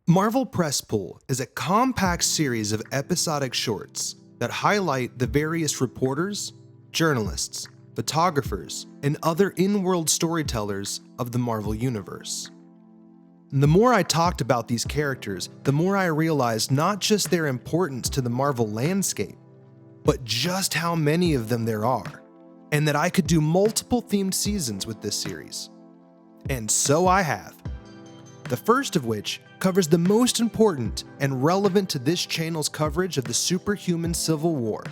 Marvel Press Pull is a compact series of episodic shorts that highlight the various reporters, journalists, photographers, and other in-world storytellers of the Marvel Universe. The more I talked about these characters, the more I realized not just their importance to the Marvel landscape, but just how many of them there are, and that I could do multiple themed seasons with this series. And so I have. The first of which covers the most important and relevant to this channel's coverage of the superhuman Civil War.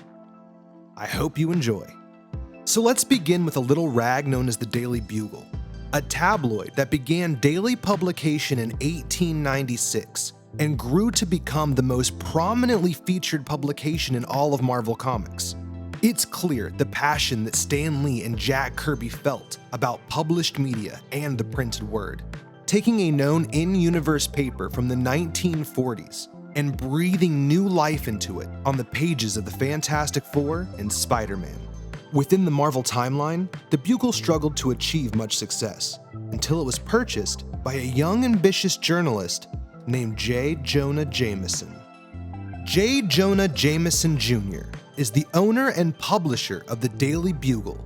I hope you enjoy. So let's begin with a little rag known as the Daily Bugle, a tabloid that began daily publication in 1896 and grew to become the most prominently featured publication in all of Marvel Comics. It's clear the passion that Stan Lee and Jack Kirby felt about published media and the printed word, taking a known in-universe paper from the 1940s and breathing new life into it on the pages of the Fantastic Four and Spider-Man. Within the Marvel timeline, the Bugle struggled to achieve much success until it was purchased by a young, ambitious journalist named J. Jonah Jameson. J. Jonah Jameson Jr. is the owner and publisher of the Daily Bugle,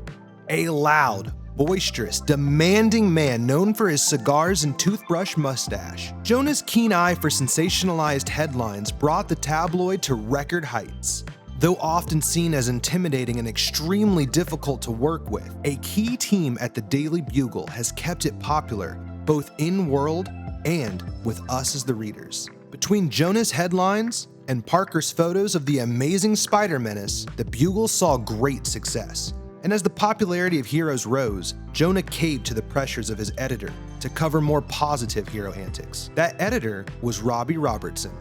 a loud, boisterous, demanding man known for his cigars and toothbrush mustache. Jonah's keen eye for sensationalized headlines brought the tabloid to record heights. Though often seen as intimidating and extremely difficult to work with, a key team at the Daily Bugle has kept it popular both in-world and with us as the readers. Between Jonah's headlines and Parker's photos of the amazing Spider-Menace, the Bugle saw great success. And as the popularity of heroes rose, Jonah caved to the pressures of his editor to cover more positive hero antics. That editor was Robbie Robertson.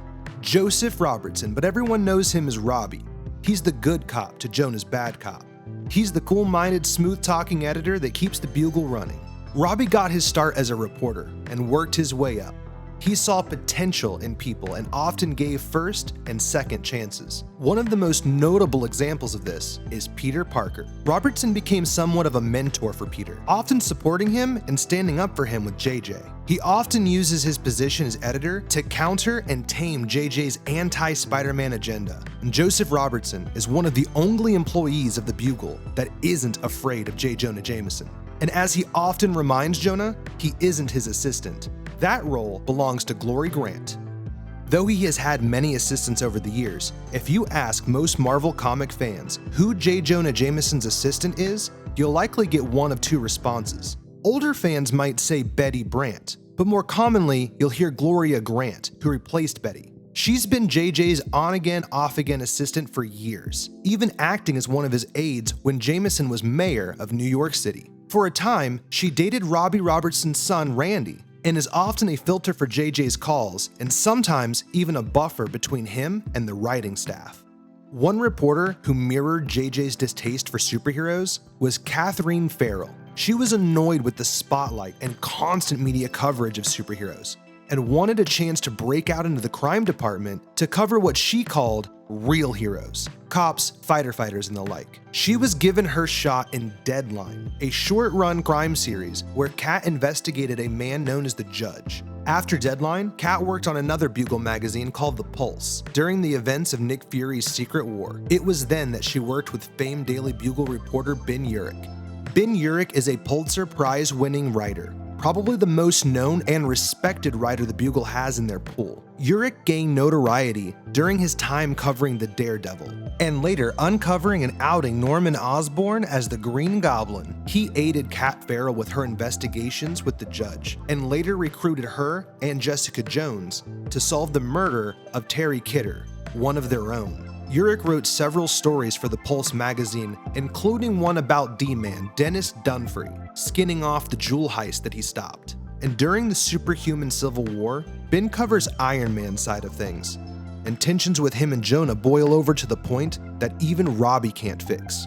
Joseph Robertson, but everyone knows him as Robbie. He's the good cop to Jonah's bad cop. He's the cool-minded, smooth-talking editor that keeps the Bugle running. Robbie got his start as a reporter and worked his way up. He saw potential in people and often gave first and second chances. One of the most notable examples of this is Peter Parker. Robertson became somewhat of a mentor for Peter, often supporting him and standing up for him with JJ. He often uses his position as editor to counter and tame JJ's anti-Spider-Man agenda. And Joseph Robertson is one of the only employees of the Bugle that isn't afraid of J. Jonah Jameson. And as he often reminds Jonah, he isn't his assistant. That role belongs to Glory Grant. Though he has had many assistants over the years, if you ask most Marvel comic fans who J. Jonah Jameson's assistant is, you'll likely get one of two responses. Older fans might say Betty Brant, but more commonly, you'll hear Gloria Grant, who replaced Betty. She's been JJ's on-again, off-again assistant for years, even acting as one of his aides when Jameson was mayor of New York City. For a time, she dated Robbie Robertson's son, Randy, and is often a filter for JJ's calls, and sometimes even a buffer between him and the writing staff. One reporter who mirrored JJ's distaste for superheroes was Catherine Farrell. She was annoyed with the spotlight and constant media coverage of superheroes, and wanted a chance to break out into the crime department to cover what she called real heroes, cops, fighter fighters, and the like. She was given her shot in Deadline, a short-run crime series where Kat investigated a man known as the Judge. After Deadline, Kat worked on another Bugle magazine called The Pulse during the events of Nick Fury's Secret War. It was then that she worked with famed Daily Bugle reporter Ben Urich. Ben Urich is a Pulitzer Prize-winning writer, probably the most known and respected writer the Bugle has in their pool. Urich gained notoriety during his time covering the Daredevil, and later uncovering and outing Norman Osborn as the Green Goblin. He aided Kat Farrell with her investigations with the Judge, and later recruited her and Jessica Jones to solve the murder of Terry Kidder, one of their own. Urich wrote several stories for the Pulse magazine, including one about D-Man Dennis Dunphy skinning off the jewel heist that he stopped. And during the superhuman Civil War, Ben covers Iron Man's side of things, and tensions with him and Jonah boil over to the point that even Robbie can't fix.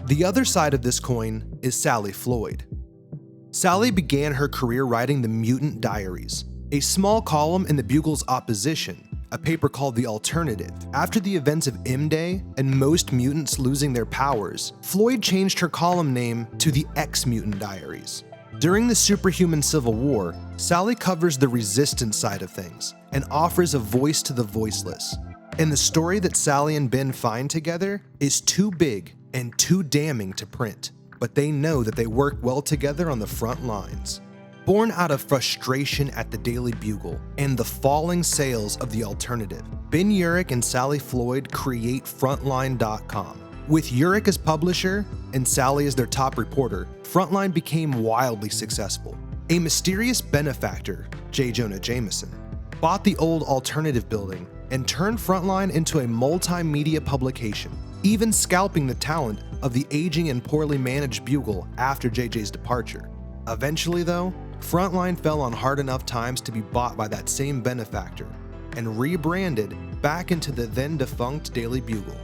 The other side of this coin is Sally Floyd. Sally began her career writing the Mutant Diaries, a small column in the Bugle's opposition, a paper called The Alternative. After the events of M-Day and most mutants losing their powers, Floyd changed her column name to The X-Mutant Diaries. During the superhuman Civil War, Sally covers the resistance side of things and offers a voice to the voiceless. And the story that Sally and Ben find together is too big and too damning to print, but they know that they work well together on the front lines. Born out of frustration at the Daily Bugle and the falling sales of the alternative, Ben Urich and Sally Floyd create Frontline.com. With Urich as publisher and Sally as their top reporter, Frontline became wildly successful. A mysterious benefactor, J. Jonah Jameson, bought the old alternative building and turned Frontline into a multimedia publication, even scalping the talent of the aging and poorly managed Bugle after JJ's departure. Eventually, though, Frontline fell on hard enough times to be bought by that same benefactor and rebranded back into the then defunct Daily Bugle.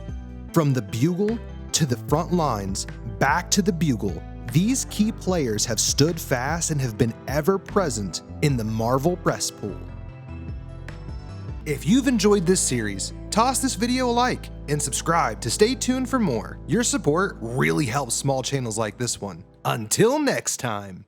From the Bugle to the front lines, back to the Bugle, these key players have stood fast and have been ever present in the Marvel press pool. If you've enjoyed this series, toss this video a like and subscribe to stay tuned for more. Your support really helps small channels like this one. Until next time.